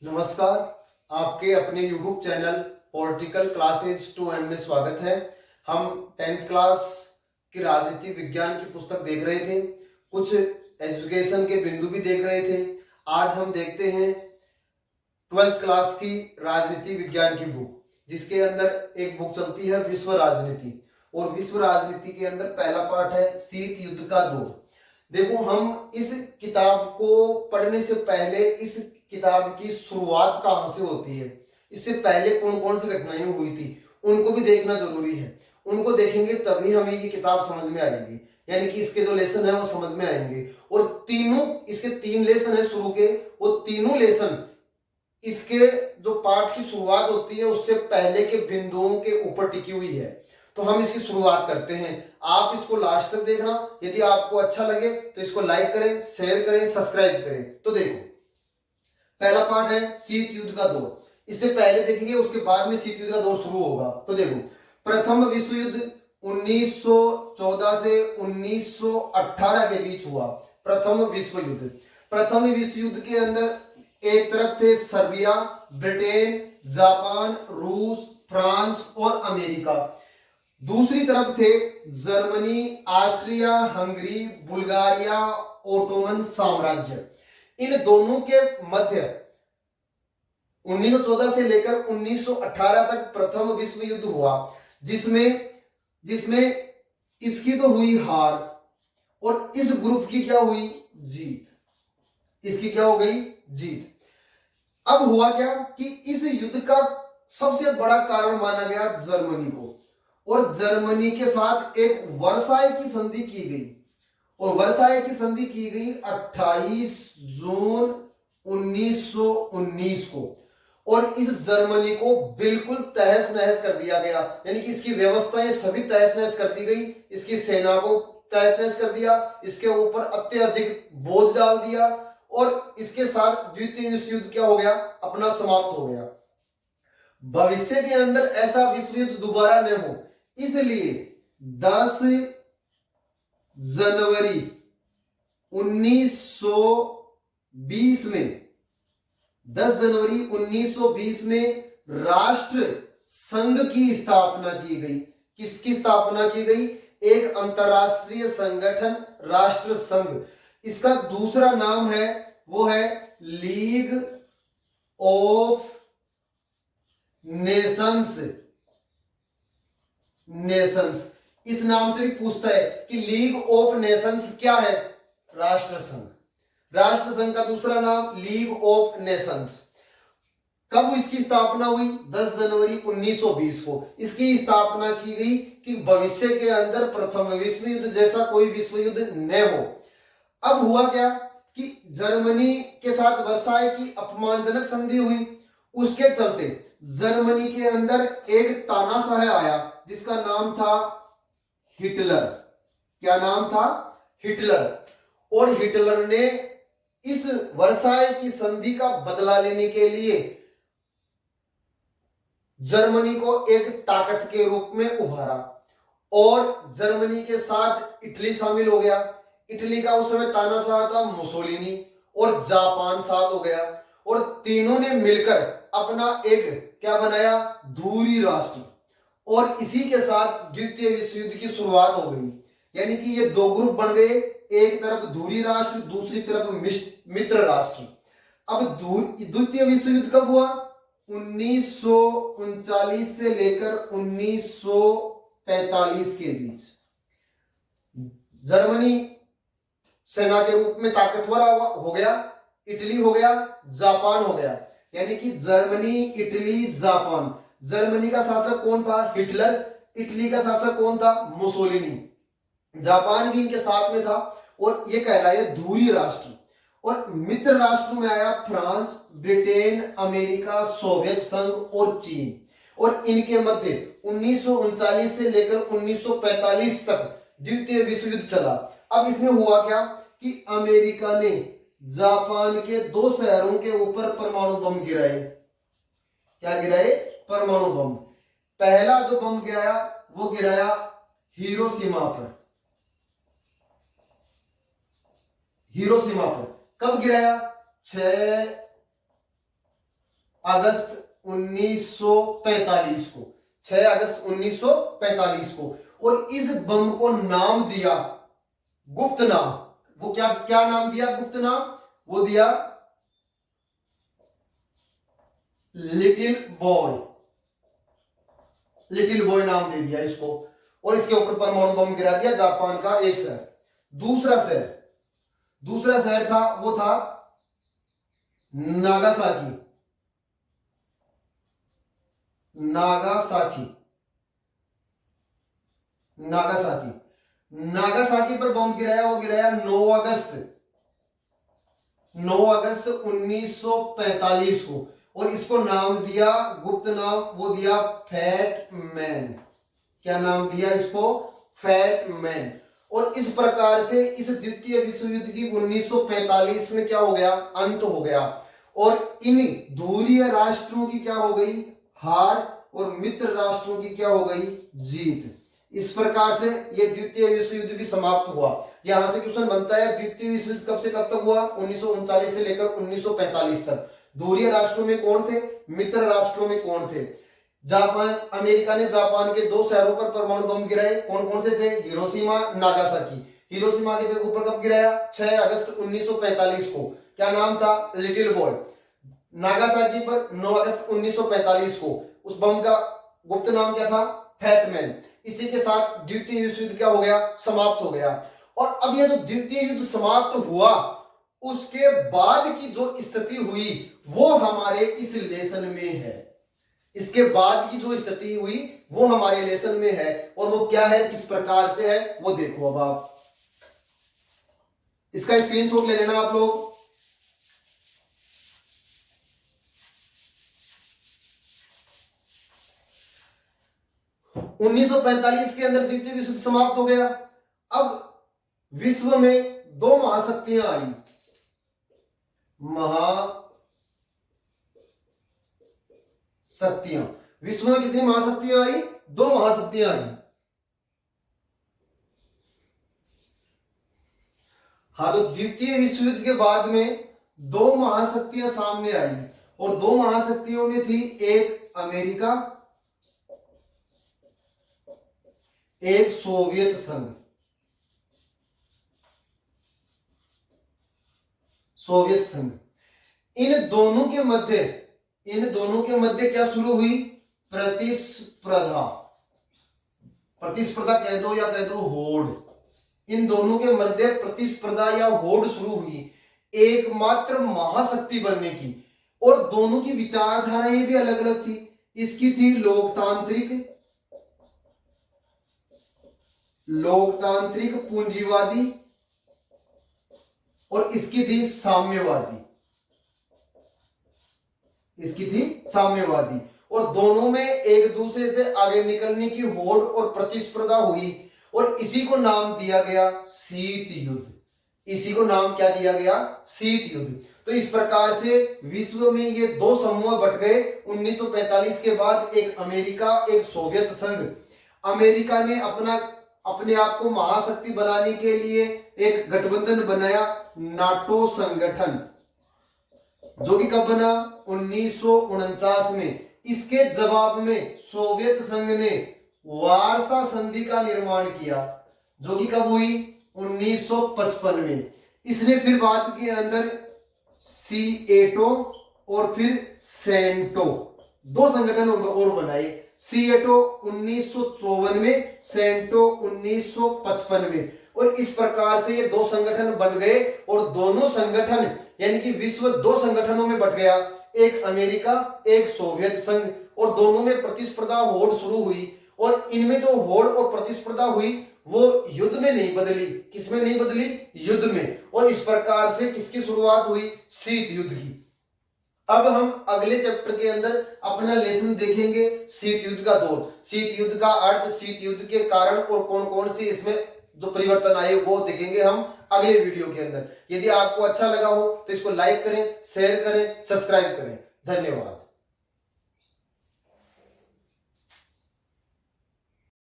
नमस्कार। आपके अपने YouTube channel political classes 2M में स्वागत है। हम 10th क्लास की राजनीति विज्ञान की पुस्तक देख रहे थे, कुछ एजुकेशन के बिंदु भी देख रहे थे। आज हम देखते हैं 12th क्लास की राजनीति विज्ञान की बुक, जिसके अंदर एक बुक चलती है विश्व राजनीति, और विश्व राजनीति के अंदर पहला पार्ट है शीत युद्ध का दौर। देखो, हम इस किताब को पढ़ने से पहले इस किताब की शुरुआत कहां से होती है, इससे पहले कौन कौन सी घटनाएं हुई थी, उनको भी देखना जरूरी है। उनको देखेंगे तभी हमें ये किताब समझ में आएगी, यानी कि इसके जो लेसन है वो समझ में आएंगे। और तीनों इसके 3 लेसन है शुरू के, वो तीनों लेसन इसके जो पाठ की शुरुआत होती है उससे पहले के बिंदुओं के ऊपर टिकी हुई है। तो हम इसकी शुरुआत करते हैं। आप इसको लास्ट तक देखना। यदि आपको अच्छा लगे तो इसको लाइक करें, शेयर करें, सब्सक्राइब करें। तो देखो, पहला पार्ट है शीत युद्ध का दौर। इससे पहले देखेंगे, उसके बाद में शीत युद्ध का दौर शुरू होगा। तो देखो, प्रथम विश्व युद्ध 1914 से 1918 के बीच हुआ। प्रथम विश्व युद्ध के अंदर एक तरफ थे सर्बिया, ब्रिटेन, जापान, रूस, फ्रांस और अमेरिका। दूसरी तरफ थे Germany, Austria, Hungary, Bulgaria, Ottoman साम्राज्य। इन दोनों के मध्य 1914 से लेकर 1918 तक प्रथम विश्व युद्ध हुआ, जिसमें इसकी तो हुई हार और इस ग्रुप की क्या हुई? जीत। इसकी क्या हो गई? जीत। अब हुआ क्या कि इस युद्ध का सबसे बड़ा कारण माना गया जर्मनी को, और जर्मनी के साथ एक वर्साई की संधि की गई, और वर्साई की संधि की गई 28 जून 1919 को। और इस जर्मनी को बिल्कुल तहस नहस कर दिया गया, यानी कि इसकी व्यवस्थाएं सभी तहस नहस कर दी गई, इसकी सेना को तहस नहस कर दिया, इसके ऊपर अत्यधिक बोझ डाल दिया, और इसके साथ द्वितीय विश्व युद्ध क्या हो गया? अपना समाप्त हो गया। भविष्य के अंदर ऐसा विश्व युद्ध दोबारा न हो, इसलिए 10 जनवरी 1920 में राष्ट्र संघ की स्थापना की गई। किसकी स्थापना की गई? एक अंतरराष्ट्रीय संगठन, राष्ट्र संघ। इसका दूसरा नाम है, वो है लीग ऑफ नेशंस। इस नाम से भी पूछता है कि लीग ऑफ नेशंस क्या है? राष्ट्र संघ। राष्ट्र संघ का दूसरा नाम लीग ऑफ नेशंस। कब इसकी स्थापना हुई? 10 जनवरी 1920 को इसकी स्थापना की गई कि भविष्य के अंदर प्रथम विश्व युद्ध जैसा कोई विश्व युद्ध न हो। अब हुआ क्या कि जर्मनी के साथ वर्साई की अपमानजनक संधि हुई। उसके चलते जर्मनी के अंदर एक तानाशाह आया जिसका नाम था हिटलर। क्या नाम था? हिटलर। और हिटलर ने इस वर्साई की संधि का बदला लेने के लिए जर्मनी को एक ताकत के रूप में उभारा, और जर्मनी के साथ इटली शामिल हो गया। इटली का उस समय तानाशाह था मुसोलिनी, और जापान साथ हो गया, और तीनों ने मिलकर अपना एक क्या बनाया? धुरी राष्ट्र। और इसी के साथ द्वितीय विश्व युद्ध की शुरुआत हो गई, यानी कि ये 2 ग्रुप बन गए, एक तरफ धुरी राष्ट्र, दूसरी तरफ मित्र राष्ट्र। अब द्वितीय विश्व युद्ध कब हुआ? 1939 से लेकर 1945 के बीच। जर्मनी सेना के रूप में ताकतवर हो गया, इटली हो गया, जापान हो गया, यानी कि जर्मनी, इटली, जापान। जर्मनी का शासक कौन था? हिटलर। इटली का शासक कौन था? मुसोलिनी। जापान भी इनके साथ में था, और ये कहलाए धुरी राष्ट्र। और मित्र राष्ट्र में आया फ्रांस, ब्रिटेन, अमेरिका, सोवियत संघ और चीन। और इनके मध्य 1939 से लेकर 1945 तक द्वितीय विश्व युद्ध चला। अब इसमें हुआ क्या कि अमेरिका ने जापान के 2 शहरों के ऊपर परमाणु बम गिराए। क्या गिराए? परमाणु बम। पहला जो बम गिराया वो गिराया हिरोशिमा पर। कब गिराया? 6 अगस्त 1945 को, 6 अगस्त 1945 को। और इस बम को नाम दिया गुप्त नाम। वो क्या क्या नाम दिया? गुप्त नाम। वो दिया लिटिल बॉय। लिटिल बॉय नाम दे दिया इसको। और इसके ऊपर परमाणु बम गिरा दिया जापान का एक शहर। दूसरा शहर था, वो था नागासाकी। नागासाकी पर बम गिराया। वो गिराया 9 अगस्त 1945 को। और इसको नाम दिया, गुप्त नाम वो दिया फैट मैन। क्या नाम दिया इसको? Fat man. और इस प्रकार से इस द्वितीय विश्व युद्ध की 1945 में क्या हो गया? अंत हो गया। और इन ध्रुवीय राष्ट्रों की क्या हो गई? हार। और मित्र राष्ट्रों की क्या हो गई? जीत। इस प्रकार से यह द्वितीय विश्व युद्ध भी समाप्त हुआ। यहां से क्वेश्चन बनता है, द्वितीय विश्व युद्ध कब से कब तक हुआ? 1939 से लेकर 1945 तक। ध्रुवीय राष्ट्रों में कौन थे? मित्र राष्ट्रों में कौन थे? जापान, अमेरिका ने जापान के 2 शहरों पर परमाणु बम गिराए। कौन कौन से थे? Hiroshima, Nagasaki. हिरोशिमा के ऊपर कब गिराया? 6 अगस्त 1945 को। क्या नाम था? Little boy. नागासाकी पर 9 अगस्त 1945 को। उस बम का गुप्त नाम क्या था? फैटमैन। इसी के साथ द्वितीय विश्व युद्ध क्या हो गया? समाप्त हो गया। और अब यह जो द्वितीय युद्ध समाप्त हुआ, उसके बाद की जो स्थिति हुई वो हमारे इस लेसन में है। इसके बाद की जो स्थिति हुई वो हमारे लेसन में है। और वो क्या है, किस प्रकार से है, वो देखो। अब आप इसका स्क्रीनशॉट ले लेना आप लोग। उन्नीस सौ 1945 के अंदर द्वितीय विश्व युद्ध समाप्त हो गया। अब विश्व में 2 महाशक्तियां आई। महाशक्तियां। विश्व में कितनी महाशक्तियां आई? 2 महाशक्तियां आई। हाँ, तो द्वितीय विश्व युद्ध के बाद में 2 महाशक्तियां सामने आई। और 2 महाशक्तियों में थी एक अमेरिका, एक सोवियत संघ। इन दोनों के मध्य क्या शुरू हुई? प्रतिस्पर्धा कह दो या कह दो होड़। इन दोनों के मध्य प्रतिस्पर्धा या होड़ शुरू हुई एकमात्र महाशक्ति बनने की। और दोनों की विचारधाराएं भी अलग अलग थी। इसकी थी लोकतांत्रिक पूंजीवादी, और इसकी थी साम्यवादी। और दोनों में एक दूसरे से आगे निकलने की होड़ और प्रतिस्पर्धा हुई। और इसी को नाम दिया गया शीत युद्ध। इसी को नाम क्या दिया गया? शीत युद्ध। तो इस प्रकार से विश्व में ये 2 समूह बट गए 1945 के बाद, एक अमेरिका, एक सोवियत संघ। अमेरिका ने अपने आप को महाशक्ति बनाने के लिए एक गठबंधन बनाया, नाटो संगठन, जो कि कब बना? 1949 में। इसके जवाब में सोवियत संघ ने वार्सा संधि का निर्माण किया, जो कि कब हुई? 1955 में। इसने फिर बाद के अंदर सीएटो और फिर सेंटो 2 संगठन और बनाए। सीएटो 1954 में, सेंटो 1955 में। और इस प्रकार से ये 2 संगठन बन गए। और दोनों संगठन यानी कि विश्व 2 संगठनों में बट गया, एक अमेरिका, एक सोवियत संघ। और दोनों में प्रतिस्पर्धा होड़ शुरू हुई। और इनमें जो होड़ और प्रतिस्पर्धा हुई वो युद्ध में नहीं बदली। किसमें नहीं बदली? युद्ध में। और इस प्रकार से किसकी शुरुआत हुई? शीत युद्ध की। अब हम अगले चैप्टर के अंदर अपना लेसन देखेंगे शीत युद्ध का दौर, शीत युद्ध का अर्थ, शीत युद्ध के कारण और कौन कौन से इसमें जो परिवर्तन आए वो देखेंगे हम अगले वीडियो के अंदर। यदि आपको अच्छा लगा हो तो इसको लाइक करें, शेयर करें, सब्सक्राइब करें। धन्यवाद।